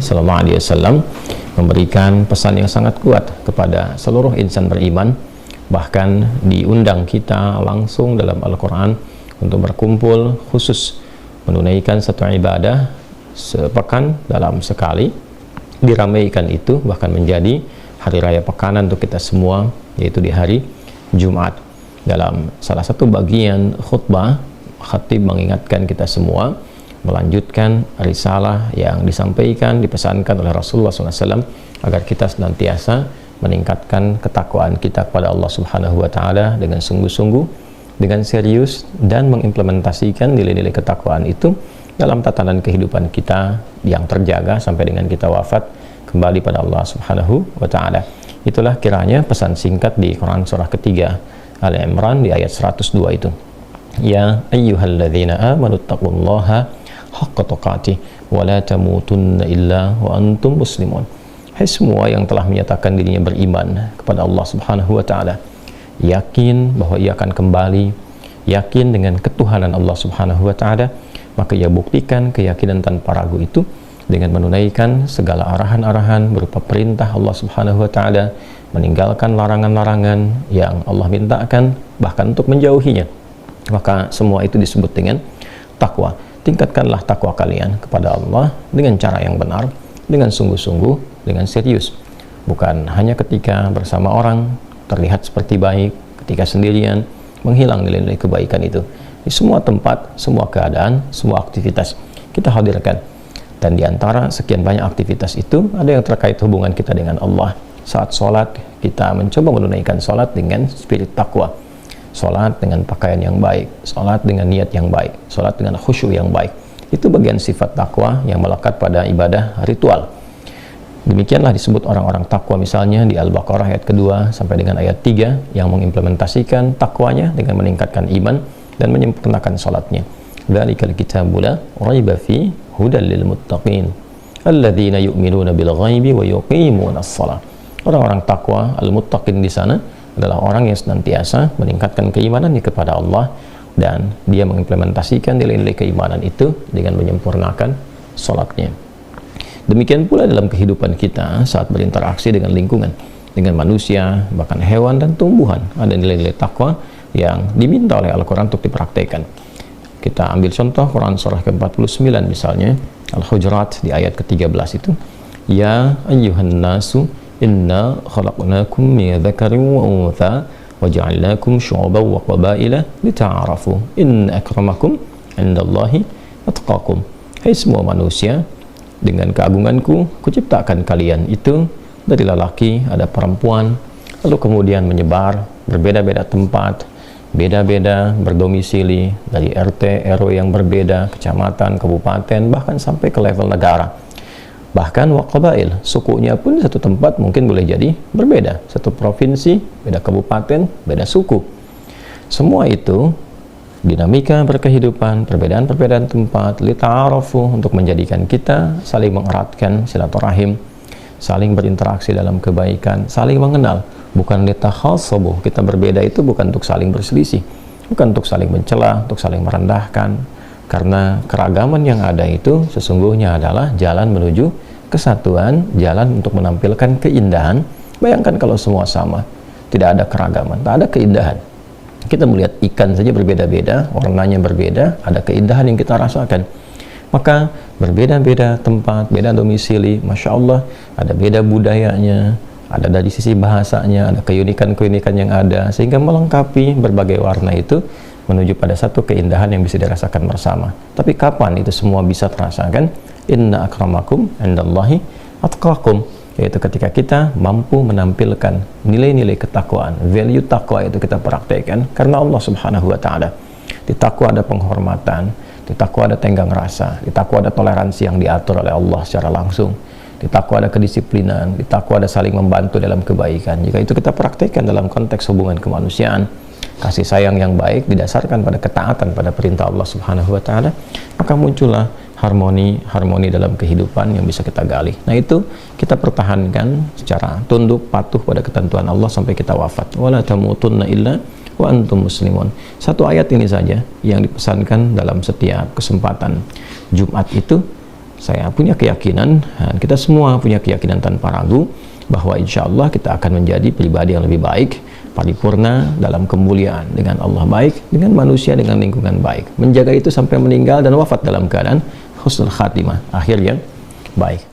Sallallahu Alaihi Wasallam memberikan pesan yang sangat kuat kepada seluruh insan beriman, bahkan diundang kita langsung dalam Al-Quran untuk berkumpul khusus menunaikan satu ibadah sepekan dalam sekali, diramaikan itu bahkan menjadi hari raya pekanan untuk kita semua, yaitu di hari Jumat. Dalam salah satu bagian khutbah, khatib mengingatkan kita semua melanjutkan risalah yang disampaikan, dipesankan oleh Rasulullah SAW agar kita senantiasa meningkatkan ketakwaan kita kepada Allah Subhanahu wa Ta'ala dengan sungguh-sungguh, dengan serius, dan mengimplementasikan nilai-nilai ketakwaan itu dalam tatanan kehidupan kita yang terjaga sampai dengan kita wafat kembali pada Allah Subhanahu wa Ta'ala. Itulah kiranya pesan singkat di Quran surah ketiga Al Imran di ayat 102 itu. Ya ayyuhalladzina amanu taqullaha haqqa tuqatih wa la tamutunna illa wa antum muslimun. Hai semua yang telah menyatakan dirinya beriman kepada Allah Subhanahu wa Ta'ala, yakin bahwa ia akan kembali, yakin dengan ketuhanan Allah Subhanahu wa Ta'ala, maka ia buktikan keyakinan tanpa ragu itu dengan menunaikan segala arahan-arahan berupa perintah Allah Subhanahu wa Ta'ala, meninggalkan larangan-larangan yang Allah mintakan, bahkan untuk menjauhinya. Maka semua itu disebut dengan takwa. Tingkatkanlah takwa kalian kepada Allah dengan cara yang benar, dengan sungguh-sungguh, dengan serius. Bukan hanya ketika bersama orang terlihat seperti baik, ketika sendirian menghilang nilai-nilai kebaikan itu. Di semua tempat, semua keadaan, semua aktivitas kita hadirkan. Dan di antara sekian banyak aktivitas itu ada yang terkait hubungan kita dengan Allah. Saat sholat, kita mencoba menunaikan sholat dengan spirit takwa. Sholat dengan pakaian yang baik, sholat dengan niat yang baik, sholat dengan khusyuk yang baik. Itu bagian sifat takwa yang melekat pada ibadah ritual. Demikianlah disebut orang-orang takwa misalnya di Al-Baqarah ayat kedua sampai dengan ayat 3 yang mengimplementasikan takwanya dengan meningkatkan iman dan menyempurnakan sholatnya. Dzalikal kitabu la raiba fi hudal lil muttaqin alladzina yu'minuna bil ghaibi wa yuqimunas shalah. Orang-orang takwa al-muttaqin di sana adalah orang yang senantiasa meningkatkan keimanannya kepada Allah dan dia mengimplementasikan nilai-nilai keimanan itu dengan menyempurnakan sholatnya. Demikian pula dalam kehidupan kita saat berinteraksi dengan lingkungan, dengan manusia, bahkan hewan dan tumbuhan, ada nilai-nilai takwa yang diminta oleh Al-Quran untuk dipraktekkan. Kita ambil contoh Quran surah ke-49 misalnya, Al-Hujurat di ayat ke-13 itu, Ya ayyuhan nasu inna khalaqnakum min dzakarin wa untha wa ja'alnakum syu'uban wa qabaila lita'arafu inna akramakum 'indallahi atqakum. Hai semua manusia, dengan keagunganku kuciptakan kalian itu dari lelaki ada perempuan, lalu kemudian menyebar berbeda-beda tempat, beda-beda berdomisili dari RT RW yang berbeda, kecamatan, kabupaten, bahkan sampai ke level negara. Bahkan waqabail, sukunya pun di satu tempat mungkin boleh jadi berbeda. Satu provinsi, beda kabupaten, beda suku. Semua itu dinamika berkehidupan, perbedaan-perbedaan tempat, lita'arafu, untuk menjadikan kita saling mengeratkan silaturahim, saling berinteraksi dalam kebaikan, saling mengenal. Bukan litakhasabu, kita berbeda itu bukan untuk saling berselisih, bukan untuk saling mencela, untuk saling merendahkan. Karena keragaman yang ada itu sesungguhnya adalah jalan menuju kesatuan, jalan untuk menampilkan keindahan. Bayangkan kalau semua sama, tidak ada keragaman, tak ada keindahan. Kita melihat ikan saja berbeda-beda, warnanya berbeda, ada keindahan yang kita rasakan. Maka berbeda-beda tempat, beda domisili, Masya Allah, ada beda budayanya, ada dari sisi bahasanya, ada keunikan-keunikan yang ada, sehingga melengkapi berbagai warna itu menuju pada satu keindahan yang bisa dirasakan bersama. Tapi kapan itu semua bisa terasakan? Inna akramakum 'indallahi atqakum, yaitu ketika kita mampu menampilkan nilai-nilai ketakwaan, value takwa itu kita praktekkan karena Allah Subhanahu wa Ta'ala. Di takwa ada penghormatan, di takwa ada tenggang rasa, di takwa ada toleransi yang diatur oleh Allah secara langsung, di takwa ada kedisiplinan, di takwa ada saling membantu dalam kebaikan. Jika itu kita praktekkan dalam konteks hubungan kemanusiaan, kasih sayang yang baik didasarkan pada ketaatan pada perintah Allah Subhanahu wa Ta'ala, maka muncullah harmoni dalam kehidupan yang bisa kita gali. Nah, itu kita pertahankan secara tunduk patuh pada ketentuan Allah sampai kita wafat. Wala tamutunna illa wa antum muslimun. Satu ayat ini saja yang dipesankan dalam setiap kesempatan Jumat itu saya punya keyakinan, dan kita semua punya keyakinan tanpa ragu, bahwa insya Allah kita akan menjadi pribadi yang lebih baik, paripurna dalam kemuliaan, dengan Allah baik, dengan manusia, dengan lingkungan baik, menjaga itu sampai meninggal dan wafat dalam keadaan husnul khatimah, akhir yang baik.